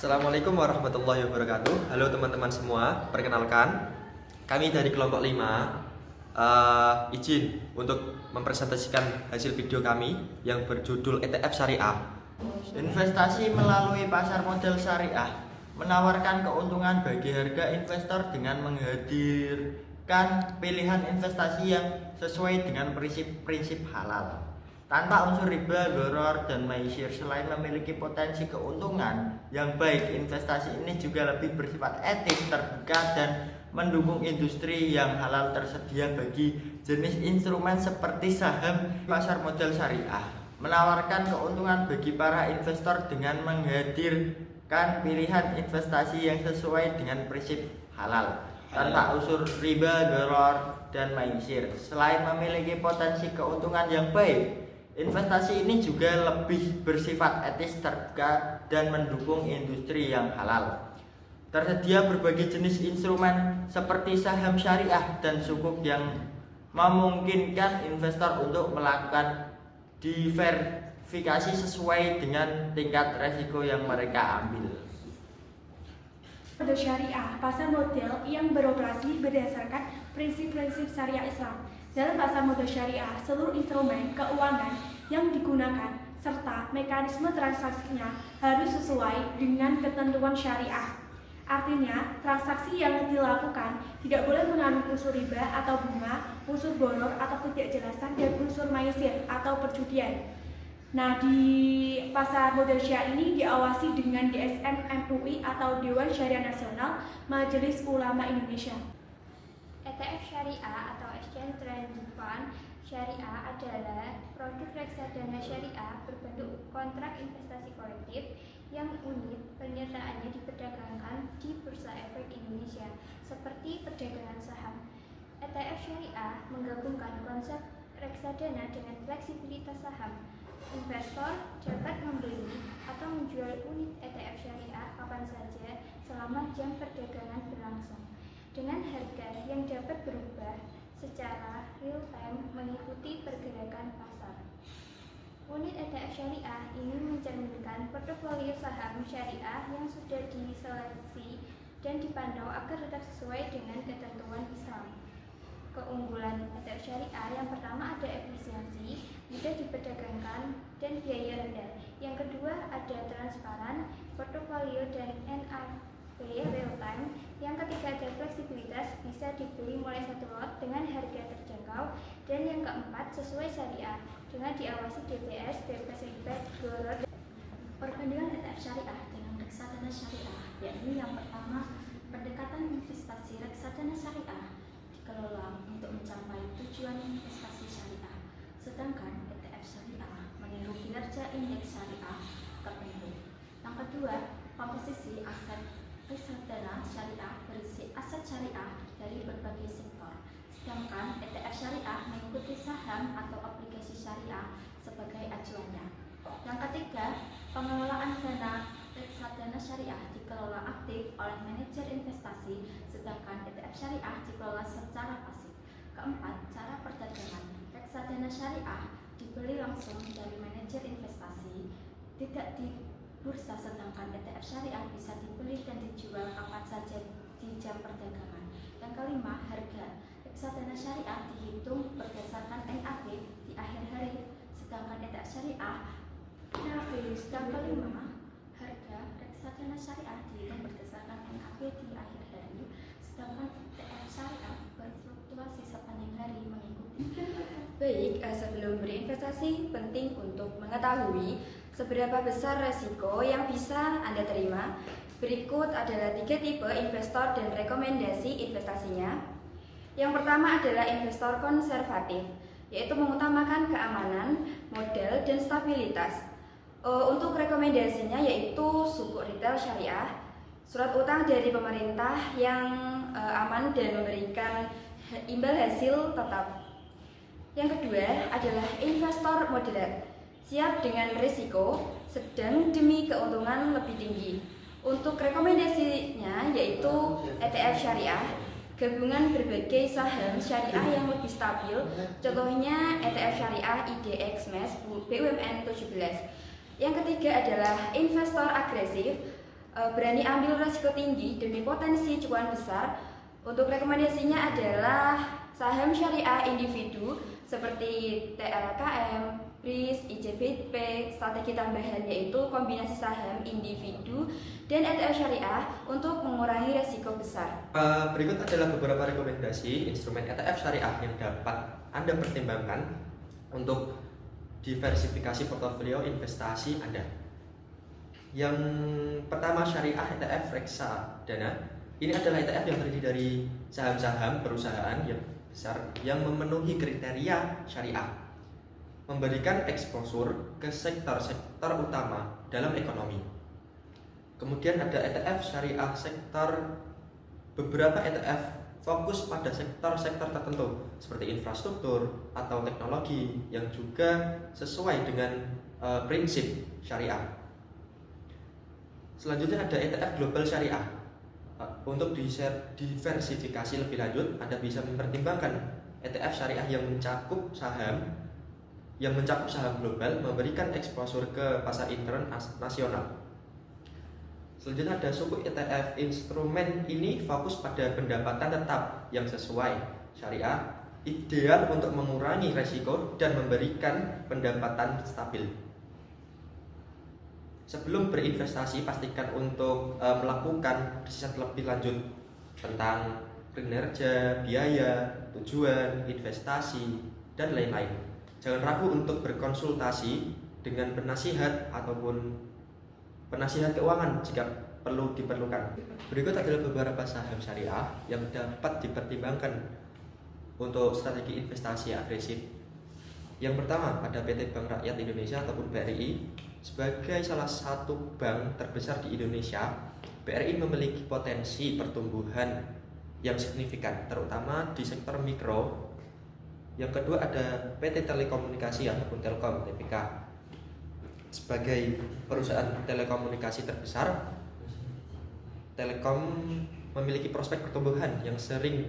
Assalamualaikum warahmatullahi wabarakatuh. Halo teman-teman semua, perkenalkan kami dari kelompok 5 izin untuk mempresentasikan hasil video kami yang berjudul ETF Syariah. Investasi melalui pasar modal syariah menawarkan keuntungan bagi harga investor dengan menghadirkan pilihan investasi yang sesuai dengan prinsip-prinsip halal tanpa unsur riba, gharar, dan maisir. Selain memiliki potensi keuntungan yang baik, investasi ini juga lebih bersifat etis, terbuka, dan mendukung industri yang halal. Tersedia bagi jenis instrumen seperti saham. Pasar modal syariah menawarkan keuntungan bagi para investor dengan menghadirkan pilihan investasi yang sesuai dengan prinsip halal tanpa unsur riba, gharar, dan maisir. Selain memiliki potensi keuntungan yang baik, investasi ini juga lebih bersifat etis, terbuka, dan mendukung industri yang halal. Tersedia berbagai jenis instrumen seperti saham syariah dan sukuk yang memungkinkan investor untuk melakukan diversifikasi sesuai dengan tingkat resiko yang mereka ambil. Modal syariah, pasar modal yang beroperasi berdasarkan prinsip-prinsip syariah Islam. Dalam pasar modal syariah, seluruh instrumen keuangan yang digunakan serta mekanisme transaksinya harus sesuai dengan ketentuan syariah. Artinya, transaksi yang dilakukan tidak boleh mengandung unsur riba atau bunga, unsur boror atau ketidakjelasan, dan unsur maisir atau perjudian. Nah, di pasar modal syariah ini diawasi dengan DSN MUI atau Dewan Syariah Nasional Majelis Ulama Indonesia. ETF syariah atau Exchange Traded Fund syariah adalah produk reksadana syariah berbentuk kontrak investasi kolektif yang unit penyertaannya diperdagangkan di Bursa Efek Indonesia seperti perdagangan saham. ETF syariah menggabungkan konsep reksadana dengan fleksibilitas saham. Investor dapat membeli atau menjual unit ETF syariah kapan saja selama jam perdagangan berlangsung dengan harga yang dapat berubah secara real time mengikuti pergerakan pasar. Unit ETF syariah ini mencerminkan portofolio saham syariah yang sudah diseleksi dan dipantau agar tetap sesuai dengan ketentuan Islam. Keunggulan ETF syariah yang pertama ada efisiensi, mudah diperdagangkan, dan biaya rendah. Yang kedua ada transparan, portofolio dan NAV real time. Yang ketiga ada fleksibilitas, bisa dibeli mulai satu lot dengan harga terjangkau. Dan yang keempat sesuai syariah dengan diawasi DBS, bebas riba, gharar. Perbandingan ETF syariah dengan reksadana syariah, yakni yang pertama, pendekatan investasi reksadana syariah dikelola untuk mencapai tujuan investasi syariah, sedangkan ETF syariah meniru kinerja indeks syariah tertentu. Yang kedua, komposisi aset reksadana syariah berisi aset syariah dari berbagai sektor, sedangkan ETF syariah mengikuti saham atau obligasi syariah sebagai acuannya. Yang ketiga, pengelolaan dana reksadana syariah dikelola aktif oleh manajer investasi, sedangkan ETF syariah dikelola secara pasif. Keempat, cara perdagangan reksadana syariah dibeli langsung dari manajer investasi, tidak di bursa, sedangkan ETF syariah bisa dibeli dan dijual kapan saja di jam perdagangan. Yang kelima, harga reksadana syariah dihitung berdasarkan NAV di akhir hari, sedangkan ETF syariah NAV. Yang kelima, harga reksadana syariah dihitung berdasarkan NAV di akhir hari, sedangkan ETF syariah berfluktuasi sepanjang hari mengikuti. Baik, sebelum berinvestasi penting untuk mengetahui seberapa besar resiko yang bisa Anda terima. Berikut adalah 3 tipe investor dan rekomendasi investasinya. Yang pertama adalah investor konservatif, yaitu mengutamakan keamanan, modal, dan stabilitas. Untuk rekomendasinya yaitu sukuk retail syariah, surat utang dari pemerintah yang aman dan memberikan imbal hasil tetap. Yang kedua adalah investor moderat, siap dengan risiko sedang demi keuntungan lebih tinggi. Untuk rekomendasinya yaitu ETF syariah, gabungan berbagai saham syariah yang lebih stabil, contohnya ETF syariah IDX MES BUMN 17. Yang ketiga adalah investor agresif, berani ambil risiko tinggi demi potensi cuan besar. Untuk rekomendasinya adalah saham syariah individu seperti TLKM, BRIS, IJBP. Strategi tambahan yaitu kombinasi saham individu dan ETF syariah untuk mengurangi risiko besar. Berikut adalah beberapa rekomendasi instrumen ETF syariah yang dapat Anda pertimbangkan untuk diversifikasi portofolio investasi Anda. Yang pertama, syariah ETF reksadana. Ini adalah ETF yang terdiri dari saham-saham perusahaan yang besar yang memenuhi kriteria syariah, memberikan eksposur ke sektor-sektor utama dalam ekonomi. Kemudian ada ETF syariah sektor. Beberapa ETF fokus pada sektor-sektor tertentu seperti infrastruktur atau teknologi yang juga sesuai dengan prinsip syariah. Selanjutnya ada ETF global syariah. Untuk diversifikasi lebih lanjut, Anda bisa mempertimbangkan ETF syariah yang mencakup saham global, memberikan eksposur ke pasar internasional. Selanjutnya ada suku ETF. Instrumen ini fokus pada pendapatan tetap yang sesuai syariah, ideal untuk mengurangi risiko dan memberikan pendapatan stabil. Sebelum berinvestasi, pastikan untuk melakukan riset lebih lanjut tentang kinerja, biaya, tujuan, investasi, dan lain-lain. Jangan ragu untuk berkonsultasi dengan penasihat ataupun penasihat keuangan jika perlu diperlukan. Berikut adalah beberapa saham syariah yang dapat dipertimbangkan untuk strategi investasi agresif. Yang pertama, ada PT Bank Rakyat Indonesia ataupun BRI. Sebagai salah satu bank terbesar di Indonesia, BRI memiliki potensi pertumbuhan yang signifikan, terutama di sektor mikro. Yang kedua ada PT Telekomunikasi ataupun Telkom TPK. Sebagai perusahaan telekomunikasi terbesar, Telkom memiliki prospek pertumbuhan yang sering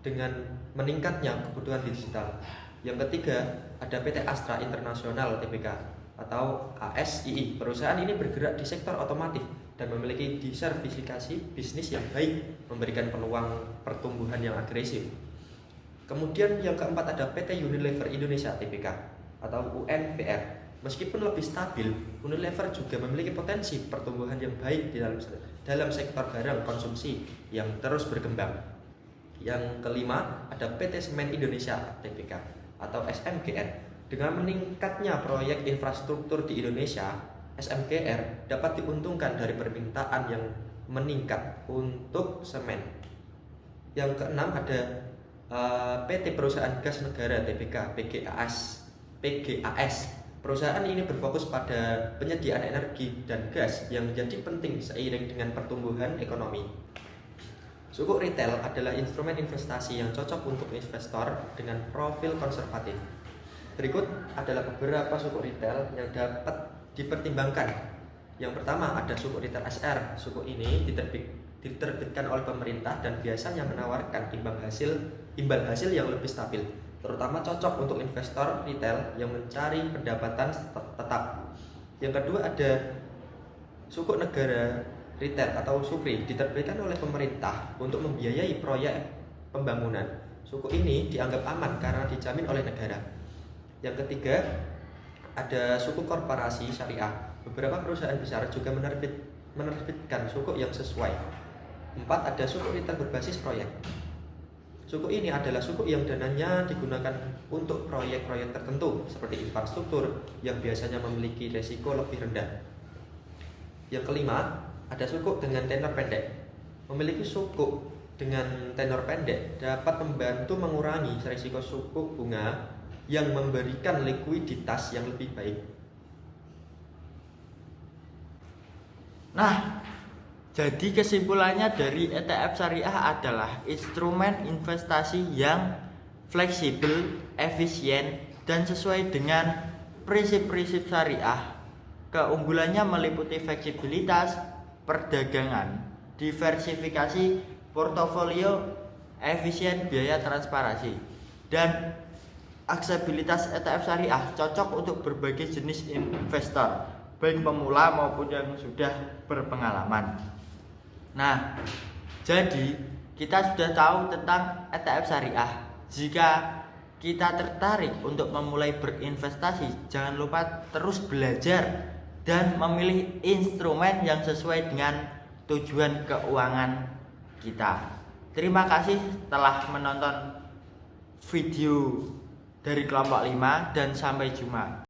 dengan meningkatnya kebutuhan digital. Yang ketiga ada PT Astra Internasional TBK atau ASII. Perusahaan ini bergerak di sektor otomotif dan memiliki diversifikasi bisnis yang baik, memberikan peluang pertumbuhan yang agresif. Kemudian yang keempat ada PT Unilever Indonesia Tbk atau UNVR. Meskipun lebih stabil, Unilever juga memiliki potensi pertumbuhan yang baik di dalam sektor barang konsumsi yang terus berkembang. Yang kelima ada PT Semen Indonesia Tbk atau SMGR. Dengan meningkatnya proyek infrastruktur di Indonesia, SMGR dapat diuntungkan dari permintaan yang meningkat untuk semen. Yang keenam ada PT Perusahaan Gas Negara Tbk PGAS. Perusahaan ini berfokus pada penyediaan energi dan gas yang menjadi penting seiring dengan pertumbuhan ekonomi. Sukuk retail adalah instrumen investasi yang cocok untuk investor dengan profil konservatif. Berikut adalah beberapa sukuk retail yang dapat dipertimbangkan. Yang pertama ada sukuk retail SR. Sukuk ini diterbitkan oleh pemerintah dan biasanya menawarkan imbal hasil yang lebih stabil, terutama cocok untuk investor retail yang mencari pendapatan tetap. Yang kedua ada sukuk negara retail atau SUKRI, diterbitkan oleh pemerintah untuk membiayai proyek pembangunan. Sukuk ini dianggap aman karena dijamin oleh negara. Yang ketiga ada sukuk korporasi syariah. Beberapa perusahaan besar juga menerbitkan sukuk yang sesuai. 4 ada sukuk retail berbasis proyek. Sukuk ini adalah sukuk yang dananya digunakan untuk proyek-proyek tertentu seperti infrastruktur yang biasanya memiliki risiko lebih rendah. Yang kelima ada sukuk dengan tenor pendek. Memiliki sukuk dengan tenor pendek dapat membantu mengurangi risiko suku bunga yang memberikan likuiditas yang lebih baik. Nah, jadi kesimpulannya dari ETF syariah adalah instrumen investasi yang fleksibel, efisien, dan sesuai dengan prinsip-prinsip syariah. Keunggulannya meliputi fleksibilitas perdagangan, diversifikasi portofolio, efisien biaya transparansi, dan aksesibilitas ETF syariah cocok untuk berbagai jenis investor, baik pemula maupun yang sudah berpengalaman. Nah, jadi kita sudah tahu tentang ETF syariah. Jika kita tertarik untuk memulai berinvestasi, jangan lupa terus belajar dan memilih instrumen yang sesuai dengan tujuan keuangan kita. Terima kasih telah menonton video dari kelompok 5 dan sampai jumpa.